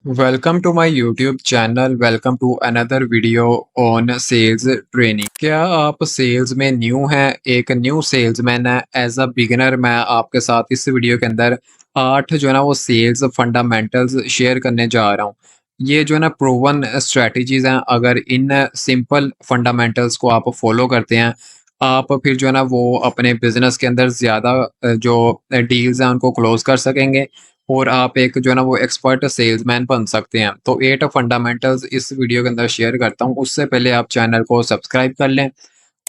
Welcome to my YouTube channel. Welcome to another video on sales training. क्या आप sales में new हैं? एक न्यू सेल्समैन है। एज अ बिगिनर मैं आपके साथ इस वीडियो के अंदर 8 जो है ना वो सेल्स फंडामेंटल्स शेयर करने जा रहा हूँ। ये जो है ना प्रूवन स्ट्रेटजीज हैं। अगर इन सिंपल फंडामेंटल्स को आप फॉलो करते हैं, आप फिर जो है ना वो अपने बिजनेस के अंदर ज़्यादा जो डील्स हैं उनको क्लोज कर सकेंगे और आप एक जो है ना वो एक्सपर्ट सेल्समैन बन सकते हैं। तो 8 फंडामेंटल्स इस वीडियो के अंदर शेयर करता हूँ। उससे पहले आप चैनल को सब्सक्राइब कर लें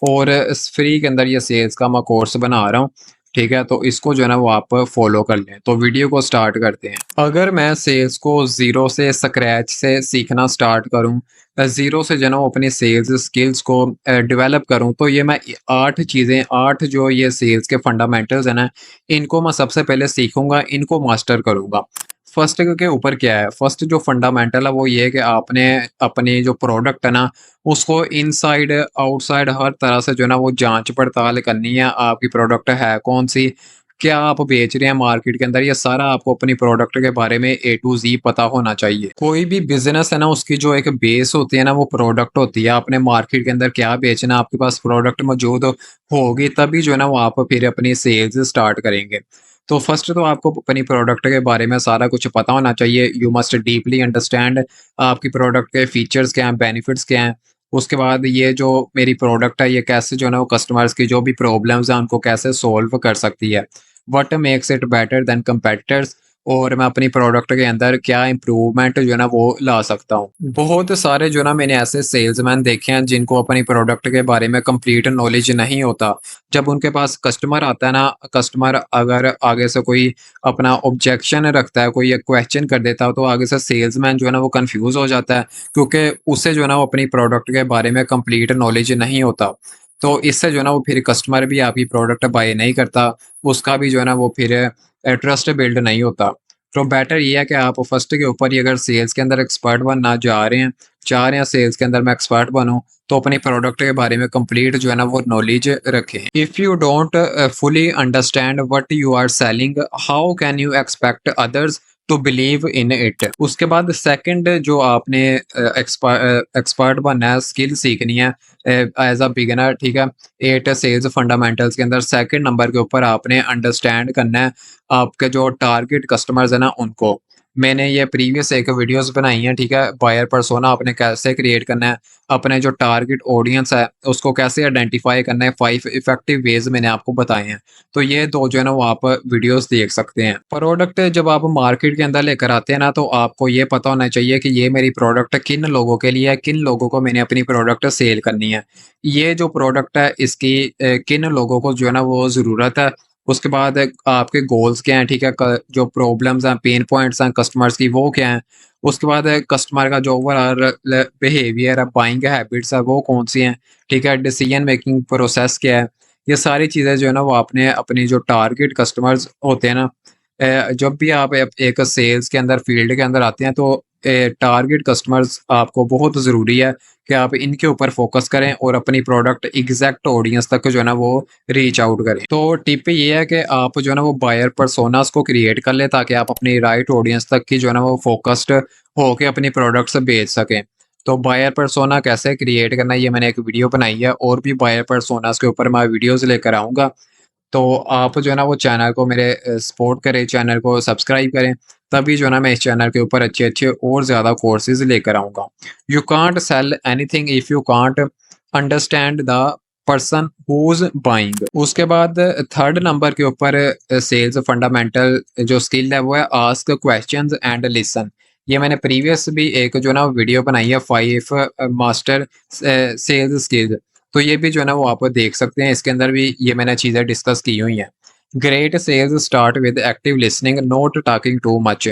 और इस फ्री के अंदर ये सेल्स का मैं कोर्स बना रहा हूँ। ठीक है, तो इसको जो है ना वो आप फॉलो कर लें। तो वीडियो को स्टार्ट करते हैं। अगर मैं सेल्स को ज़ीरो से स्क्रैच से सीखना स्टार्ट करूँ, ज़ीरो से जो है ना वो अपनी सेल्स स्किल्स को डेवलप करूँ, तो ये मैं 8 चीज़ें 8 जो ये सेल्स के फंडामेंटल्स हैं ना, इनको मैं सबसे पहले सीखूँगा, इनको मास्टर करूँगा। फर्स्ट के ऊपर क्या है? फर्स्ट जो फंडामेंटल है वो ये है कि आपने अपनी जो प्रोडक्ट है ना, उसको इनसाइड आउटसाइड हर तरह से जो है ना वो जांच पड़ताल करनी है। आपकी प्रोडक्ट है कौन सी, क्या आप बेच रहे हैं मार्केट के अंदर, ये सारा आपको अपनी प्रोडक्ट के बारे में ए टू जी पता होना चाहिए। कोई भी बिजनेस है ना, उसकी जो एक बेस होती है ना वो प्रोडक्ट होती है। आपने मार्केट के अंदर क्या बेचना, आपके पास प्रोडक्ट मौजूद होगी तभी जो है ना वो आप फिर अपनी सेल्स स्टार्ट करेंगे। तो फर्स्ट तो आपको अपनी प्रोडक्ट के बारे में सारा कुछ पता होना चाहिए। यू मस्ट डीपली अंडरस्टैंड आपकी प्रोडक्ट के फीचर्स क्या हैं, बेनिफिट्स क्या हैं। उसके बाद ये जो मेरी प्रोडक्ट है ये कैसे जो है ना वो कस्टमर्स की जो भी प्रॉब्लम्स हैं उनको कैसे सॉल्व कर सकती है। What makes it better than competitors, और मैं अपनी प्रोडक्ट के अंदर क्या इम्प्रूवमेंट जो है ना वो ला सकता हूँ। बहुत सारे जो ना मैंने ऐसे सेल्समैन देखे हैं जिनको अपनी प्रोडक्ट के बारे में कंप्लीट नॉलेज नहीं होता। जब उनके पास कस्टमर आता है ना, कस्टमर अगर आगे से कोई अपना ऑब्जेक्शन रखता है, कोई क्वेश्चन कर देता है, तो आगे से सेल्समैन जो है ना वो कंफ्यूज हो जाता है, क्योंकि उसे जो है ना वो अपनी प्रोडक्ट के बारे में कंप्लीट नॉलेज नहीं होता। तो इससे जो है ना वो फिर कस्टमर भी आपकी प्रोडक्ट बाय नहीं करता, उसका भी जो है ना वो फिर ट्रस्ट बिल्ड नहीं होता। तो बेटर ये है कि आप फर्स्ट के ऊपर ही अगर सेल्स के अंदर एक्सपर्ट बनना जा रहे हैं, चाह रहे हैं सेल्स के अंदर मैं एक्सपर्ट बनूं, तो अपनी प्रोडक्ट के बारे में कंप्लीट जो है ना वो नॉलेज रखें। If you don't fully understand what you are selling, how can you expect others to believe in it. उसके बाद सेकंड जो आपने एक्सपर्ट बनना है, स्किल सीखनी है एज अ बिगिनर। ठीक है, 8 सेल्स फंडामेंटल्स के अंदर सेकंड नंबर के ऊपर आपने अंडरस्टैंड करना है आपके जो टारगेट कस्टमर्स है ना उनको। मैंने ये प्रीवियस एक वीडियोस बनाई हैं। ठीक है, बायर पर्सोना आपने कैसे क्रिएट करना है, अपने जो टारगेट ऑडियंस है उसको कैसे आइडेंटिफाई करना है, 5 इफेक्टिव वेज मैंने आपको बताए हैं। तो ये 2 जो है ना वो आप वीडियोस देख सकते हैं। प्रोडक्ट जब आप मार्केट के अंदर लेकर आते हैं ना, तो आपको ये पता होना चाहिए कि ये मेरी प्रोडक्ट किन लोगों के लिए है, किन लोगों को मैंने अपनी प्रोडक्ट सेल करनी है। ये जो प्रोडक्ट है इसकी किन लोगों को जो है ना वो ज़रूरत है। उसके बाद आपके गोल्स क्या हैं, ठीक है? क जो प्रॉब्लम्स हैं, पेन पॉइंट्स हैं कस्टमर्स की वो क्या हैं? उसके बाद कस्टमर का जो ओवरऑल बिहेवियर है, बाइंग हैबिट्स है वो कौन-सी हैं? ठीक है? डिसीजन मेकिंग प्रोसेस क्या है? ये सारी चीज़ें जो है ना वो आपने अपनी जो टारगेट कस्टमर्स होते हैं ना, जब भी आप एक सेल्स के अंदर फील्ड के अंदर आते हैं, तो टारगेट कस्टमर्स आपको बहुत ज़रूरी है कि आप इनके ऊपर फोकस करें और अपनी प्रोडक्ट एग्जैक्ट ऑडियंस तक जो है ना वो रीच आउट करें। तो टिप ये है कि आप जो है ना वो बायर पर्सोनास को क्रिएट कर लें ताकि आप अपनी राइट ऑडियंस तक की जो है ना वो फोकस्ड होके अपनी प्रोडक्ट्स बेच सकें। तो बायर पर्सोना कैसे क्रिएट करना है ये मैंने एक वीडियो बनाई है, और भी बायर पर्सोनास के ऊपर मैं वीडियोज़ लेकर आऊँगा। तो आप जो है ना वो चैनल को मेरे सपोर्ट करें, चैनल को सब्सक्राइब करें, तभी जो है ना मैं इस चैनल के ऊपर अच्छे-अच्छे और ज़्यादा कोर्सेज़ लेकर आऊँगा। You can't sell anything if you can't understand the person whose buying. उसके बाद थर्ड नंबर के ऊपर सेल्स फंडामेंटल जो स्किल है वो है आस्क क्वेश्चंस एंड लिसन। ये मैंने प्रीवियस भी एक जो है ना वीडियो बनाई है 5 मास्टर सेल्स स्किल्स। तो ये भी जो है ना वो आप देख सकते हैं, इसके अंदर भी ये मैंने चीज़ें डिस्कस की हुई हैं। Great sales start with active listening not talking too much.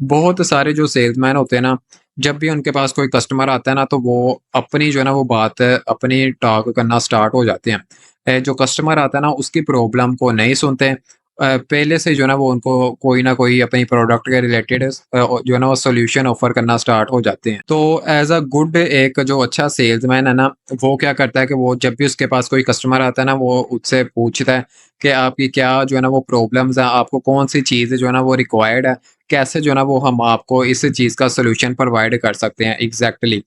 बहुत सारे जो सेल्समैन होते हैं ना, जब भी उनके पास कोई कस्टमर आता है ना, तो वो अपनी जो है ना वो बात अपनी टॉक करना स्टार्ट हो जाते हैं। जो कस्टमर आता है ना उसकी प्रॉब्लम को नहीं सुनते। पहले से जो है ना वो उनको कोई ना कोई अपनी प्रोडक्ट के रिलेटेड जो है ना वो सॉल्यूशन ऑफर करना स्टार्ट हो जाते हैं। तो एज अ गुड एक जो अच्छा सेल्समैन है ना, वो क्या करता है कि वो जब भी उसके पास कोई कस्टमर आता है ना, वो उससे पूछता है कि आपकी क्या जो है ना वो प्रॉब्लम्स हैं, आपको कौन सी चीज़ जो है ना वो रिक्वायर्ड है, कैसे जो है ना वो हम आपको इस चीज़ का सॉल्यूशन प्रोवाइड कर सकते हैं एग्ज़ैक्टली।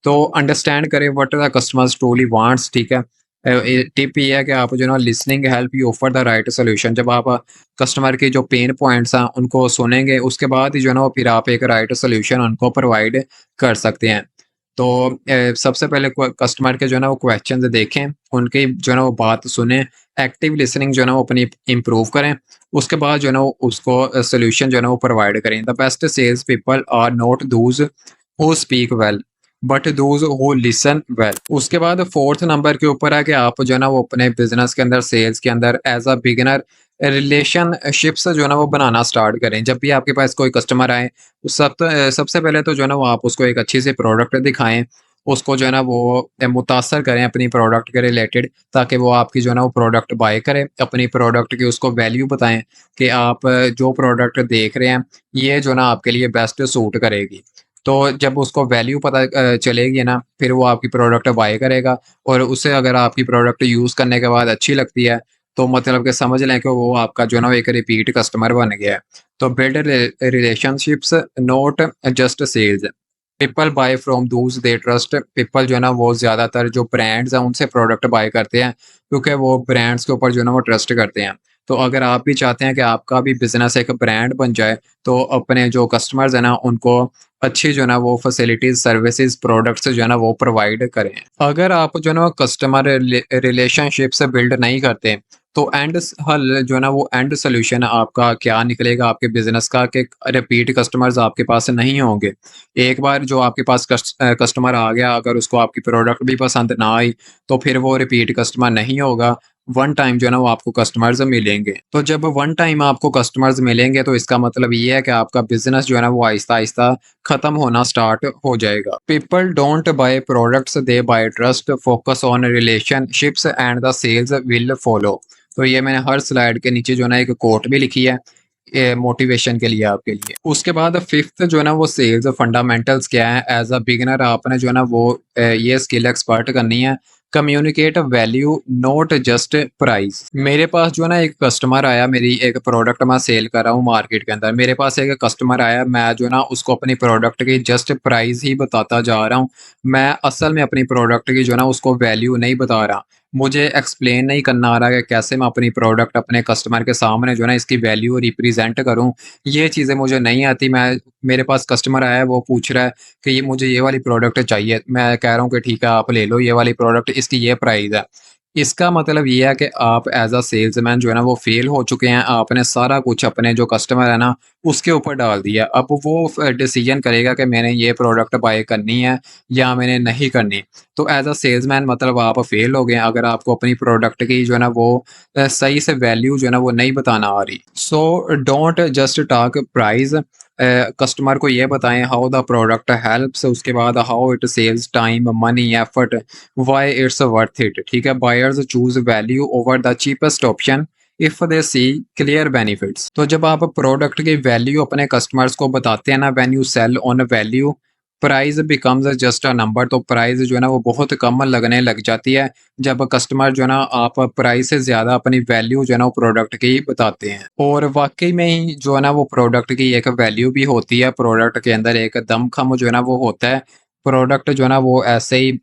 तो अंडरस्टैंड करें what the customers truly wants, ठीक है। टिप ये है कि आप जो है ना listening help you offer the right solution. जब आप कस्टमर के जो पेन पॉइंट्स हैं उनको सुनेंगे, उसके बाद ही जो है ना वो फिर आप एक राइट सॉल्यूशन उनको प्रोवाइड कर सकते हैं। तो सबसे पहले कस्टमर के जो है ना वो क्वेश्चंस देखें, उनकी जो है ना वो बात सुने, एक्टिव लिसनिंग जो है ना वो अपनी इम्प्रूव करें। उसके बाद जो है ना वो उसको सॉल्यूशन जो है ना वो प्रोवाइड करें। The best sales people are not those who speak well but those who listen well. उसके बाद फोर्थ नंबर के ऊपर है कि आप जो है ना वो अपने बिजनेस के अंदर, सेल्स के अंदर एज अ बिगिनर रिलेशनशिप्स जो है ना वो बनाना स्टार्ट करें। जब भी आपके पास कोई कस्टमर आए, सबसे पहले तो जो है ना वो आप उसको एक अच्छी सी प्रोडक्ट दिखाएं, उसको जो है ना वो मुतासर करें अपनी प्रोडक्ट के रिलेटेड, ताकि वो आपकी जो है ना वो प्रोडक्ट बाय करे। अपनी प्रोडक्ट की उसको वैल्यू बताएं कि आप जो प्रोडक्ट देख रहे हैं ये जो है ना आपके लिए बेस्ट सूट करेगी। तो जब उसको वैल्यू पता चलेगी ना, फिर वो आपकी प्रोडक्ट बाय करेगा। और उसे अगर आपकी प्रोडक्ट यूज़ करने के बाद अच्छी लगती है, तो मतलब कि समझ लें कि वो आपका जो है ना वो एक रिपीट कस्टमर बन गया है। तो build relationships, not just sales. People buy from those they trust. People जो है ना वो ज़्यादातर जो ब्रांड्स हैं उनसे प्रोडक्ट बाय करते हैं, क्योंकि वो ब्रांड्स के ऊपर जो है ना वो ट्रस्ट करते हैं। तो अगर आप भी चाहते हैं कि आपका भी बिज़नेस एक ब्रांड बन जाए, तो अपने जो कस्टमर्स हैं ना उनको अच्छी जो है ना वो फैसिलिटीज़, सर्विसेज़, प्रोडक्ट्स जो है ना वो प्रोवाइड करें। अगर आप जो है ना वो कस्टमर रिलेशनशिप से बिल्ड नहीं करते, तो हल जो है ना वो एंड सॉल्यूशन आपका क्या निकलेगा आपके बिज़नेस का, कि रिपीट कस्टमर्स आपके पास नहीं होंगे। एक बार जो आपके पास कस्टमर आ गया, अगर उसको आपकी प्रोडक्ट भी पसंद ना आई, तो फिर वो रिपीट कस्टमर नहीं होगा। वन टाइम जो है ना वो आपको कस्टमर्स मिलेंगे। तो जब वन टाइम आपको कस्टमर्स मिलेंगे, तो इसका मतलब ये है कि आपका बिज़नेस जो है ना वो आहिस्ता-आहिस्ता खत्म होना स्टार्ट हो जाएगा। People don't buy products, they buy trust. Focus on relationships and the sales will follow. तो ये मैंने हर स्लाइड के नीचे जो है ना एक कोट भी लिखी है, मोटिवेशन के लिए आपके लिए। उसके बाद फिफ्थ जो है ना वो सेल्स फंडामेंटल्स क्या है। एज अ बिगिनर आपने जो है ना वो ये स्किल एक्सपर्ट करनी है। Communicate value, not just price. मेरे पास जो है ना एक कस्टमर आया, मेरी एक प्रोडक्ट मैं सेल कर रहा हूँ मार्केट के अंदर। मेरे पास एक कस्टमर आया, मैं जो है ना उसको अपनी प्रोडक्ट की जस्ट प्राइस ही बताता जा रहा हूँ। मैं असल में अपनी प्रोडक्ट की जो है ना उसको वैल्यू नहीं बता रहा। मुझे एक्सप्लेन नहीं करना आ रहा कि कैसे मैं अपनी प्रोडक्ट अपने कस्टमर के सामने जो है ना इसकी वैल्यू रिप्रेजेंट करूँ। ये चीज़ें मुझे नहीं आती। मेरे पास कस्टमर आया है, वो पूछ रहा है कि ये मुझे ये वाली प्रोडक्ट चाहिए। मैं कह रहा हूँ कि ठीक है आप ले लो ये वाली प्रोडक्ट, इसकी ये प्राइस है। इसका मतलब ये है कि आप एज़ अ सेल्समैन जो है ना वो फेल हो चुके हैं। आपने सारा कुछ अपने जो कस्टमर है ना उसके ऊपर डाल दिया। अब वो डिसीजन करेगा कि मैंने ये प्रोडक्ट बाय करनी है या मैंने नहीं करनी। तो एज़ अ सेल्समैन मतलब आप फेल हो गए हैं, अगर आपको अपनी प्रोडक्ट की जो है ना वो सही से वैल्यू जो है ना वो नहीं बताना आ रही। So don't just talk price. Customer को ये बताएं हाउ द प्रोडक्ट हेल्प्स, उसके बाद how it saves time, money, effort, why it's worth it. ठीक है, buyers choose value over the cheapest option if they see clear benefits. तो जब आप प्रोडक्ट की वैल्यू अपने कस्टमर्स को बताते हैं ना, when you sell on value, price becomes just a number. तो प्राइस जो है ना वो बहुत कम लगने लग जाती है, जब कस्टमर जो है ना आप प्राइस से ज़्यादा अपनी वैल्यू जो है ना वो प्रोडक्ट की बताते हैं। और वाक़ई में ही जो है ना वो प्रोडक्ट की एक वैल्यू भी होती है, प्रोडक्ट के अंदर एक दमख़म जो है ना वो होता है। प्रोडक्ट जो है ना वो ऐसे ही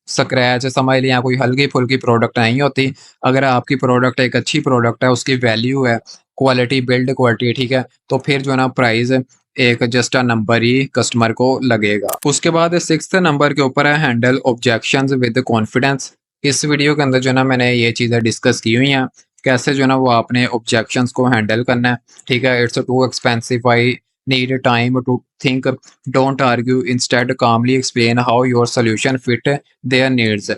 स्क्रैच समझ लें या कोई हल्की-फुल्की प्रोडक्ट नहीं होती। अगर आपकी प्रोडक्ट एक अच्छी प्रोडक्ट है, उसकी वैल्यू है, क्वालिटी, बिल्ड क्वालिटी, ठीक है, तो फिर जो है ना प्राइस एक just a number he customer को लगेगा। उसके बाद सिक्स्थ नंबर के ऊपर है हैंडल ऑब्जेक्शंस विद कॉन्फिडेंस। इस वीडियो के अंदर जो है ना मैंने ये चीज़ें डिस्कस की हुई हैं, कैसे जो है ना वो आपने ऑब्जेक्शंस को हैंडल करना है। ठीक है, it's too expensive, I need time to think, don't argue, instead calmly explain how your solution fit their needs.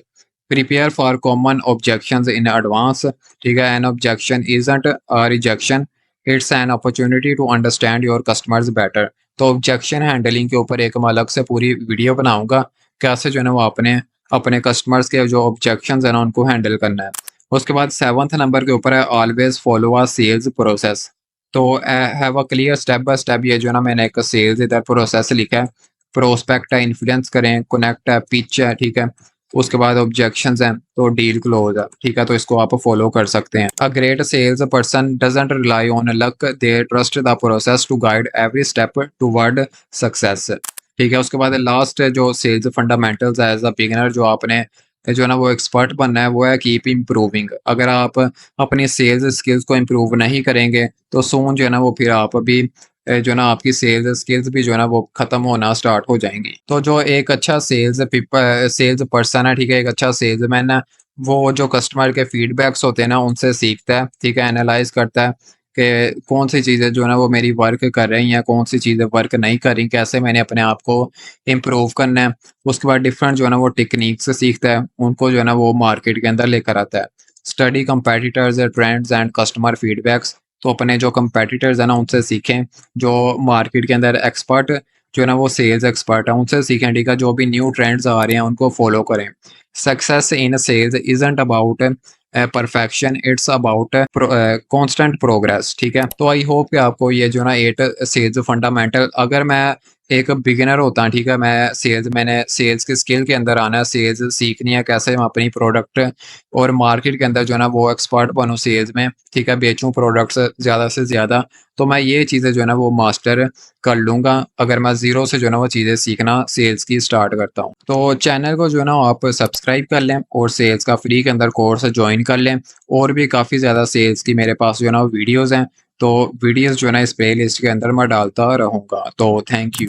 Prepare for common objections in advance. ठीक है, an objection isn't a rejection, it's an opportunity to understand your customers better. तो objection handling के ऊपर एक मैं अलग से पूरी वीडियो बनाऊंगा, कैसे जो है ना वो आपने अपने कस्टमर्स के जो ऑब्जेक्शंस है ना उनको हैंडल करना है। उसके बाद सेवंथ नंबर के ऊपर है always follow a sales process. तो have a clear step by step, ये जो है ना मैंने एक सेल्स इधर प्रोसेस लिखा है। प्रोस्पेक्ट है, इन्फ्लुएंस करें, कनेक्ट है, पिच है, ठीक है, उसके बाद ऑब्जेक्शंस हैं तो डील क्लोज है, ठीक है, तो इसको आप फॉलो कर सकते हैं। A great sales person doesn't rely on luck, they trust the process to guide every step toward success. ठीक है, उसके बाद लास्ट जो सेल्स फंडामेंटल्स है एज अ बिगिनर, जो आपने जो है ना वो एक्सपर्ट बनना है, वो है कीप इम्प्रूविंग। अगर आप अपनी सेल्स स्किल्स को इम्प्रूव नहीं करेंगे तो सोन जो है ना वो फिर आप भी जो है ना आपकी सेल्स स्किल्स भी जो है ना वो खत्म होना स्टार्ट हो जाएंगी। तो जो एक अच्छा सेल्स पर्सन है, ठीक है, एक अच्छा सेल्समैन है, वो जो कस्टमर के फीडबैक्स होते हैं ना उनसे सीखता है, ठीक है, एनालाइज करता है कि कौन सी चीज़ें जो है ना वो मेरी वर्क कर रही हैं, कौन सी चीज़ें वर्क नहीं कर रही, कैसे मैंने अपने आप को इम्प्रूव करना है। उसके बाद डिफरेंट जो है ना वो टेक्निक्स सीखता है, उनको जो है ना वो मार्केट के अंदर लेकर आता है। Study competitors, trends and customer feedbacks, तो अपने जो कंपेटिटर्स हैं ना उनसे सीखें, जो मार्केट के अंदर एक्सपर्ट जो है ना वो सेल्स एक्सपर्ट है उनसे सीखें, ठीक है, जो भी न्यू ट्रेंड्स आ रहे हैं उनको फॉलो करें। Success in sales isn't about perfection, it's about constant progress, ठीक है। तो आई होप कि आपको ये जो ना 8 सेल्स फंडामेंटल, अगर मैं एक बिगिनर होता, ठीक है, मैंने सेल्स की स्किल के अंदर आना है, सेल्स सीखनी है, कैसे मैं अपनी प्रोडक्ट और मार्केट के अंदर जो है ना वो एक्सपर्ट बनूँ सेल्स में, ठीक है, बेचूँ प्रोडक्ट्स ज़्यादा से ज़्यादा, तो मैं ये चीज़ें जो है ना वो मास्टर कर लूँगा अगर मैं ज़ीरो से जो है ना वो चीज़ें सीखना सेल्स की स्टार्ट करता हूँ। तो चैनल को जो है ना आप सब्सक्राइब कर लें और सेल्स का फ्री के अंदर कोर्स ज्वाइन कर लें। और भी काफ़ी ज़्यादा सेल्स की मेरे पास जो है ना वीडियोज़ हैं, तो वीडियोज़ जो है ना इस प्लेलिस्ट के अंदर मैं डालता रहूँगा। तो थैंक यू।